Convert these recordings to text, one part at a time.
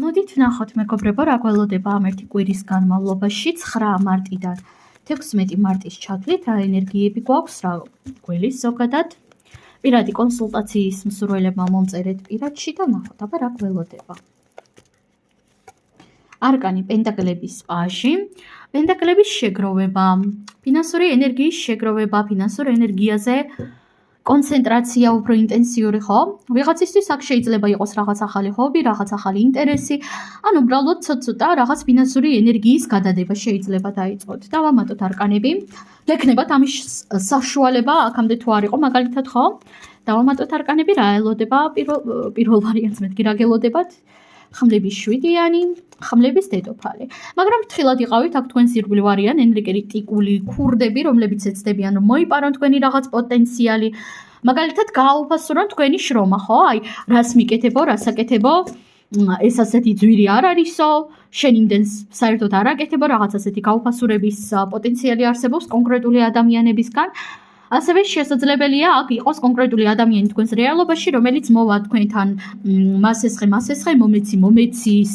მოდით ვნახოთ მეგობრებო, რა გველოდება ამ ერთი კვირის განმავლობაში 9 მარტიდან 16 მარტის ჩათვლით, რა ენერგიები გვაქვს, რა გველის ზოგადად. პირადი კონსულტაციის მსურველებმა მომწერეთ პირადში და ვნახოთ, აბა რა გველოდება. არკანი პენტაკლების პაჟი, პენტაკლების შეგროვება, ფინანსური ენერგიის შეგროვება, ფინანსურ ენერგიაზე კონცენტრაცია უფრო ინტენსიური ხო? ვიღაცისთვის აქ შეიძლება იყოს რაღაც ახალი ჰობი, რაღაც ახალი ინტერესი, ან უბრალოდ ცოტა რაღაც ფინანსური ენერგიის გადადება შეიძლება დაიწყოთ. დავამატოთ არკანები. გექნებათ ამის საშუალება, აქამდე თუ არ იყო, მაგალითად ხო? დავამატოთ არკანები, რა ელოდება პირველ ვარიანტს მეთქი რა გელოდებათ? ხმლების 7-იანი, ხმლების დედოფალი. მაგრამ ფრთხილად იყავით, აქ თქვენს ირგვლივ არიან ენერგეტიკული ქურდები, რომლებიც ეცდებიან რომ მოიპარონ თქვენი რაღაც პოტენციალი. მაგალითად, გააუფასურონ თქვენი შრომა, ხო? აი, რას მიკეთებო, რას აკეთებო? ეს ასეთი ძვირი არ არისო, შენ იმდენს საერთოდ არ აკეთებო, რაღაც ასეთი გაუფასურების პოტენციალი არსებობს კონკრეტული ადამიანებისგან. ასევე შესაძლებელია აქ იყოს კონკრეტული ადამიანი თქვენს რეალობაში, რომელიც მოვა თქვენთან მასესხე, მომეცის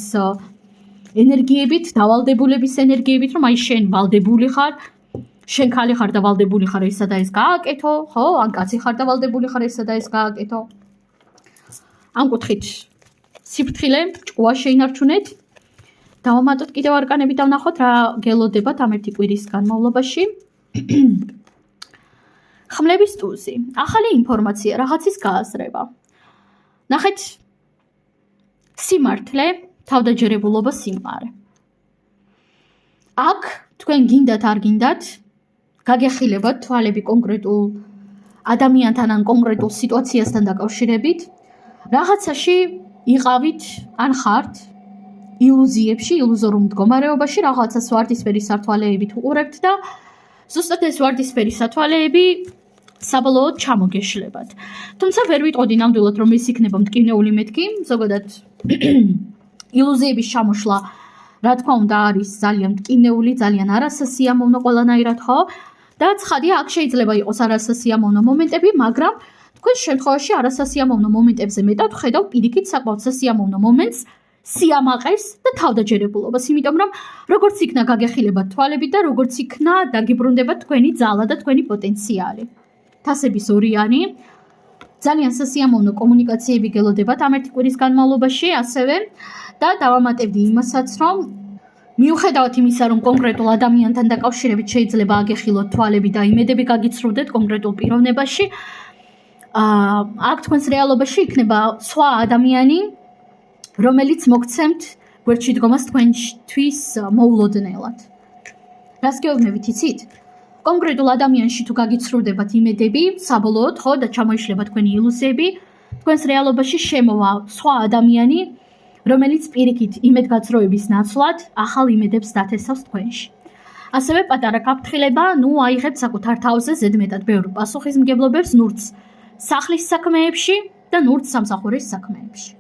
ენერგიებით, დავალდებულების ენერგიებით, რომ აი შენ ვალდებული ხარ, შენ ხალი ხარ და ვალდებული ხარ ესა და ეს გააკეთო, ხო? ან კაცი ხარ და ვალდებული ხარ ესა და ეს გააკეთო. ამ კუთხით სიფრთხილე, ჭკუა შეინარჩუნეთ. დავამატოთ კიდევ არკანები და ვნახოთ რა გელოდებათ ამ ერთი კვირის განმავლობაში. ხმლების ტუზი, ახალი ინფორმაცია, რაღაცის გააზრება. ნახეთ, სიმართლე, თავდაჯერებულობა, სიმყარე. აქ თქვენ გინდათ არ გინდათ, გაგეხილებათ თვალები კონკრეტულ ადამიანთან ან კონკრეტულ სიტუაციასთან დაკავშირებით, რაღაცაში იყავით ან ხართ ილუზიებში, ილუზორულ მდგომარეობაში, რაღაცა ვარდისფერი სათვალეებით უყურებთ და ზუსტად ეს ვარდისფერი სათვალეები საბოლოოდ ჩამოგეშლებათ. თუმცა ვერ ვიტყოდი ნამდვილად რომ ეს იქნება მტკივნეული მეთქი, ზოგადად ილუზიების ჩამოშლა, რა თქმა უნდა, არის ძალიან მტკივნეული, ძალიან არასასიამოვნო ყველანაირად, ხო? და ცხადია, აქ შეიძლება იყოს არასასიამოვნო მომენტები, მაგრამ თქვენს შემთხვევაში არასასიამოვნო მომენტებზე მეტად ხედავ პირიქით საკმაოდ სასიამოვნო მომენტს, სიამაყეს და თავდაჯერებულობას, იმიტომ რომ როგორც იქნა გაგეხილებათ თვალები და როგორც იქნა დაგიბრუნდებათ თქვენი ძალა და თქვენი პოტენციალი. თასების 2-იანი, ძალიან სასიამოვნო კომუნიკაციები გელოდებათ ამ ერთი კვირის განმავლობაში, ასევე და დავამატებდი იმასაც, რომ მიუხედავად იმისა, რომ კონკრეტულ ადამიანთან დაკავშირებით შეიძლება აგეხილოთ თვალები და იმედები გაგიცრუდეთ კონკრეტულ პიროვნებაში, აქ თქვენს რეალობაში იქნება სხვა ადამიანი, რომელიც მოგცემთ გვერდში დგომას თქვენთვის მოულოდნელად. რას გეუბნებით, იცით? კონკრეტულ ადამიანში თუ გაგიცრუდებათ იმედები, საბოლოოდ ხო და ჩამოიშლება თქვენი ილუზიები, თქვენს რეალობაში შემოვა სხვა ადამიანი, რომელიც პირიქით იმედგაცრუების ნაცვლად ახალ იმედებს დათესავს თქვენში. ასევე პატარა გაფრთხილება, აიღებთ საკუთარ თავზე ზედმეტად ბევრ პასუხისმგებლობებს ნურც სახლის საქმეებში და ნურც სამსახურის საქმეებში.